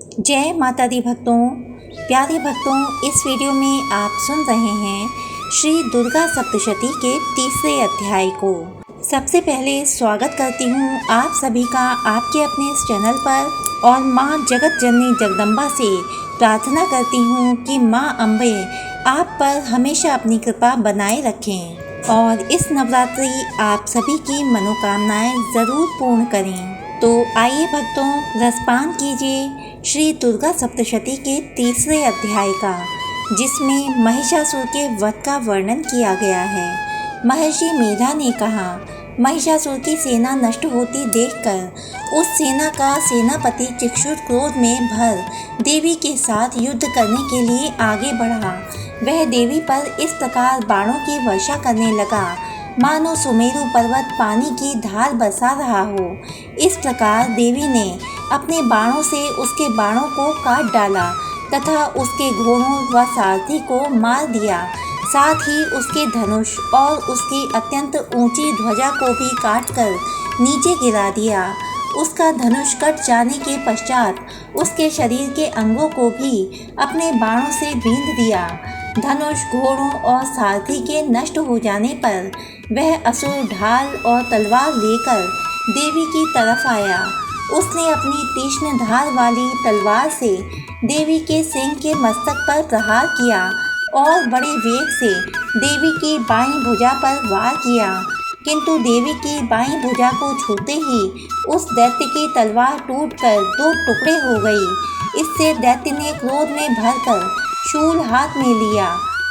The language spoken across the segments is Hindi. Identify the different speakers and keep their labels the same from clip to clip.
Speaker 1: जय माता दी भक्तों, प्यारे भक्तों, इस वीडियो में आप सुन रहे हैं श्री दुर्गा सप्तशती के तीसरे अध्याय को। सबसे पहले स्वागत करती हूँ आप सभी का आपके अपने इस चैनल पर और माँ जगत जननी जगदम्बा से प्रार्थना करती हूँ कि माँ अम्बे आप पर हमेशा अपनी कृपा बनाए रखें और इस नवरात्रि आप सभी की मनोकामनाएं ज़रूर पूर्ण करें। तो आइए भक्तों, रसपान कीजिए श्री दुर्गा सप्तशती के तीसरे अध्याय का, जिसमें महिषासुर के वध का वर्णन किया गया है। महर्षि मेधा ने कहा, महिषासुर की सेना नष्ट होती देखकर उस सेना का सेनापति चिक्षुर क्रोध में भर देवी के साथ युद्ध करने के लिए आगे बढ़ा। वह देवी पर इस प्रकार बाणों की वर्षा करने लगा मानो सुमेरु पर्वत पानी की धार बरसा रहा हो। इस प्रकार देवी ने अपने बाणों से उसके बाणों को काट डाला तथा उसके घोड़ों व सारथी को मार दिया। साथ ही उसके धनुष और उसकी अत्यंत ऊंची ध्वजा को भी काटकर नीचे गिरा दिया। उसका धनुष कट जाने के पश्चात उसके शरीर के अंगों को भी अपने बाणों से बींध दिया। धनुष, घोड़ों और सारथी के नष्ट हो जाने पर वह असुर ढाल और तलवार लेकर देवी की तरफ आया। उसने अपनी तीक्ष्ण धार वाली तलवार से देवी के सिंह के मस्तक पर प्रहार किया और बड़े वेग से देवी की बाईं भुजा पर वार किया, किंतु देवी की बाईं भुजा को छूते ही उस दैत्य की तलवार टूटकर दो टुकड़े हो गई। इससे दैत्य ने क्रोध में भरकर शूल हाथ में लिया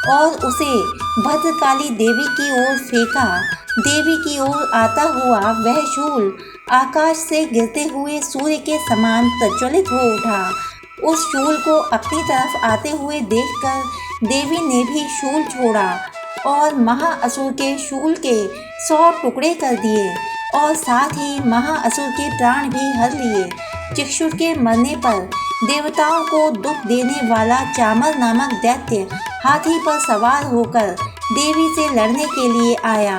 Speaker 1: और उसे भद्रकाली देवी की ओर फेंका। देवी की ओर आता हुआ वह शूल आकाश से गिरते हुए सूर्य के समान प्रज्वलित हो उठा। उस शूल को अपनी तरफ आते हुए देखकर देवी ने भी शूल छोड़ा और महाअसुर के शूल के 100 टुकड़े कर दिए और साथ ही महाअसुर के प्राण भी हर लिए। चिक्षुर के मरने पर देवताओं को दुख देने वाला चामर नामक दैत्य हाथी पर सवार होकर देवी से लड़ने के लिए आया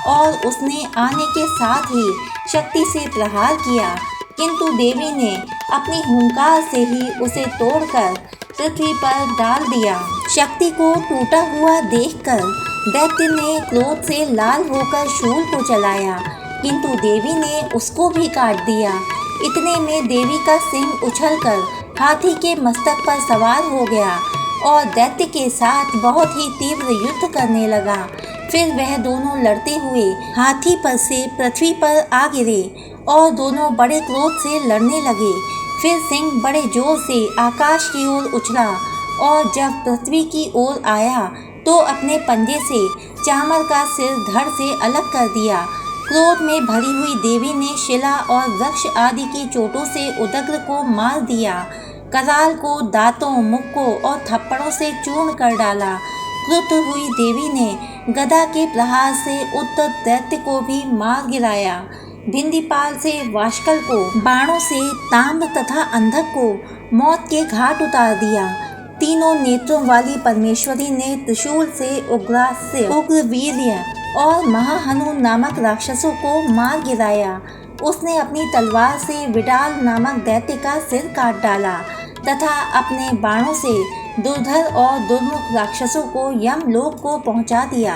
Speaker 1: और उसने आने के साथ ही शक्ति से प्रहार किया, किंतु देवी ने अपनी हुंकार से ही उसे तोड़कर पृथ्वी पर डाल दिया। शक्ति को टूटा हुआ देखकर दैत्य ने क्रोध से लाल होकर शूल को चलाया, किंतु देवी ने उसको भी काट दिया। इतने में देवी का सिंह उछलकर हाथी के मस्तक पर सवार हो गया और दैत्य के साथ बहुत ही तीव्र युद्ध करने लगा। फिर वह दोनों लड़ते हुए हाथी पर से पृथ्वी पर आ गिरे और दोनों बड़े क्रोध से लड़ने लगे। फिर सिंह बड़े जोर से आकाश की ओर उछला और जब पृथ्वी की ओर आया तो अपने पंजे से चामर का सिर धड़ से अलग कर दिया। क्रोध में भरी हुई देवी ने शिला और वृक्ष आदि की चोटों से उदग्र को मार दिया। कराल को दांतों, मुक्कों और थप्पड़ों से चूर्ण कर डाला। क्रुद्ध हुई देवी ने गदा के प्रहार से उद्धत दैत्य को भी मार गिराया। भिंदीपाल से वाष्कल को बाणों से, ताम्र तथा अंधक को मौत के घाट उतार दिया। तीनों नेत्रों वाली परमेश्वरी ने त्रिशूल से उग्रास्य, उग्रवीर्य और महाहनु नामक राक्षसों को मार गिराया। उसने अपनी तलवार से विडाल नामक दैत्य का सिर काट डाला तथा अपने बाणों से दुर्धर और दुर्मुख राक्षसों को यमलोक को पहुंचा दिया।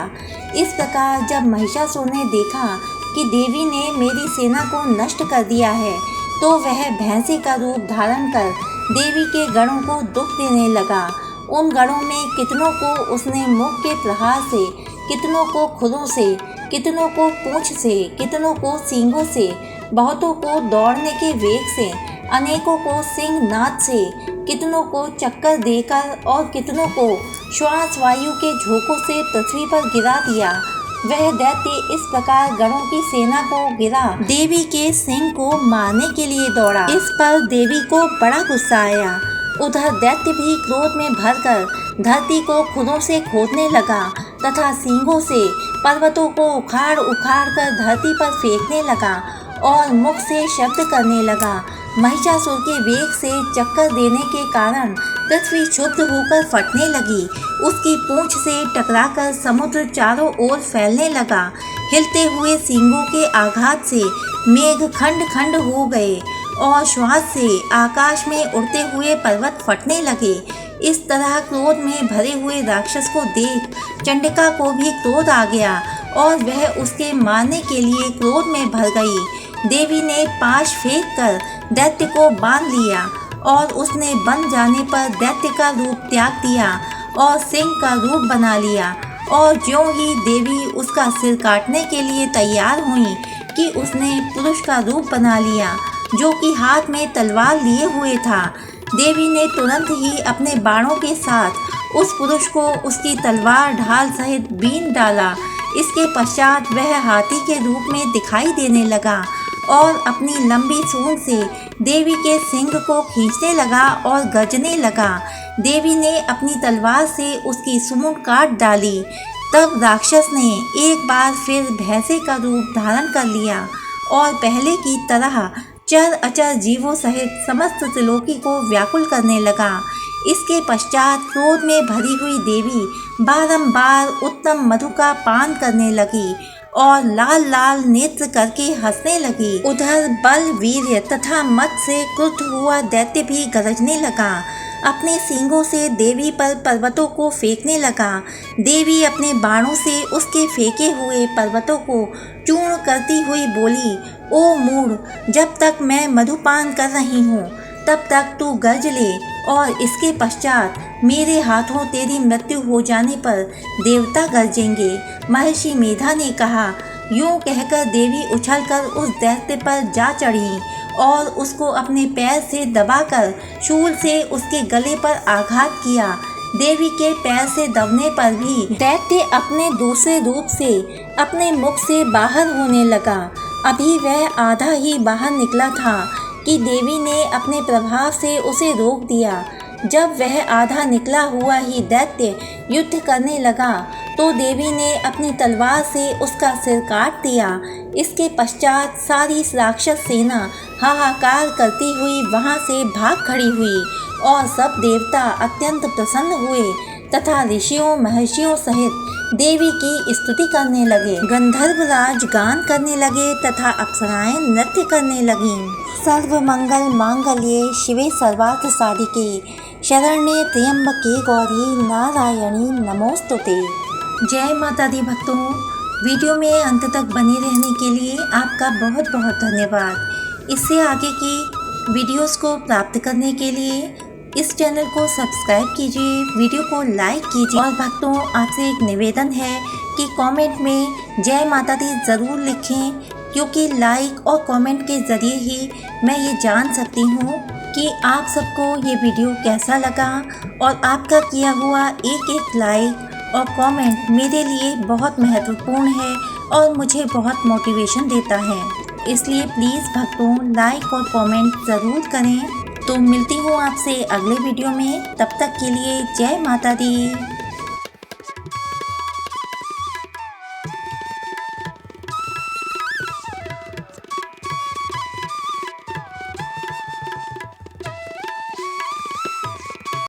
Speaker 1: इस प्रकार जब महिषासुर ने देखा कि देवी ने मेरी सेना को नष्ट कर दिया है, तो वह भैंसे का रूप धारण कर देवी के गणों को दुख देने लगा। उन गणों में कितनों को उसने मुख के प्रहार से, कितनों को खुरों से, कितनों को पूंछ से, कितनों को सींगों से, बहुतों को दौड़ने के वेग से, अनेकों को सिंह नाद से, कितनों को चक्कर देकर और कितनों को श्वास वायु के झोंकों से पृथ्वी पर गिरा दिया। वह दैत्य इस प्रकार गणों की सेना को गिरा देवी के सिंह को मारने के लिए दौड़ा। इस पर देवी को बड़ा गुस्सा आया। उधर दैत्य भी क्रोध में भरकर धरती को खुरों से खोदने लगा तथा सींगों से पर्वतों को उखाड़ उखाड़ कर धरती पर फेंकने लगा और मुख से शब्द करने लगा। महिषासुर के वेग से चक्कर देने के कारण पृथ्वी क्षुब्ध होकर फटने लगी। उसकी पूंछ से टकराकर समुद्र चारों ओर फैलने लगा। हिलते हुए सींगों के आघात से मेघ खंड खंड हो गए और श्वास से आकाश में उड़ते हुए पर्वत फटने लगे। इस तरह क्रोध में भरे हुए राक्षस को देख चंडिका को भी क्रोध आ गया और वह उसके मारने के लिए क्रोध में भर गई। देवी ने पाश फेंक कर दैत्य को बांध लिया और उसने बन जाने पर दैत्य का रूप त्याग दिया और सिंह का रूप बना लिया। और ज्यों ही देवी उसका सिर काटने के लिए तैयार हुई कि उसने पुरुष का रूप बना लिया, जो कि हाथ में तलवार लिए हुए था। देवी ने तुरंत ही अपने बाणों के साथ उस पुरुष को उसकी तलवार ढाल सहित बीन डाला। इसके पश्चात वह हाथी के रूप में दिखाई देने लगा और अपनी लंबी सूंड से देवी के सिंग को खींचने लगा और गरजने लगा। देवी ने अपनी तलवार से उसकी सूंड काट डाली। तब राक्षस ने एक बार फिर भैंसे का रूप धारण कर लिया और पहले की तरह चर अचर जीवों सहित समस्त त्रिलोकी को व्याकुल करने लगा। इसके पश्चात क्रोध में भरी हुई देवी बारंबार उत्तम मधु का पान करने लगी और लाल लाल नेत्र करके हंसने लगी। उधर बल, वीर्य तथा मत से क्रुद्ध हुआ दैत्य भी गरजने लगा। अपने सींगों से देवी पर पर्वतों को फेंकने लगा। देवी अपने बाणों से उसके फेंके हुए पर्वतों को चूर्ण करती हुई बोली, ओ मूढ़, जब तक मैं मधुपान कर रही हूँ तब तक तू गर्ज ले और इसके पश्चात मेरे हाथों तेरी मृत्यु हो जाने पर देवता गरजेंगे। महर्षि मेधा ने कहा। यूं कहकर देवी उछलकर उस दैत्य पर जा चढ़ी और उसको अपने पैर से दबाकर शूल से उसके गले पर आघात किया। देवी के पैर से दबने पर भी दैत्य अपने दूसरे रूप से अपने मुख से बाहर होने लगा। अभी वह आधा ही बाहर निकला था कि देवी ने अपने प्रभाव से उसे रोक दिया। जब वह आधा निकला हुआ ही दैत्य युद्ध करने लगा तो देवी ने अपनी तलवार से उसका सिर काट दिया। इसके पश्चात सारी राक्षस सेना हाहाकार करती हुई वहां से भाग खड़ी हुई और सब देवता अत्यंत प्रसन्न हुए तथा ऋषियों महर्षियों सहित देवी की स्तुति करने लगे। गंधर्वराज गान करने लगे तथा अप्सराएं नृत्य करने लगीं। सर्वमंगल मांगल्ये शिवे सर्वार्थ साधिके शरण्ये त्र्यंबके गौरी नारायणी नमोस्तुते। जय माता दी भक्तों, वीडियो में अंत तक बने रहने के लिए आपका बहुत बहुत धन्यवाद। इससे आगे की वीडियोस को प्राप्त करने के लिए इस चैनल को सब्सक्राइब कीजिए, वीडियो को लाइक कीजिए और भक्तों आपसे एक निवेदन है कि कमेंट में जय माता दी ज़रूर लिखें, क्योंकि लाइक और कमेंट के ज़रिए ही मैं ये जान सकती हूँ कि आप सबको ये वीडियो कैसा लगा। और आपका किया हुआ एक एक लाइक और कमेंट मेरे लिए बहुत महत्वपूर्ण है और मुझे बहुत मोटिवेशन देता है। इसलिए प्लीज़ भक्तों लाइक और कमेंट ज़रूर करें। तो मिलती हूँ आपसे अगले वीडियो में, तब तक के लिए जय माता दी।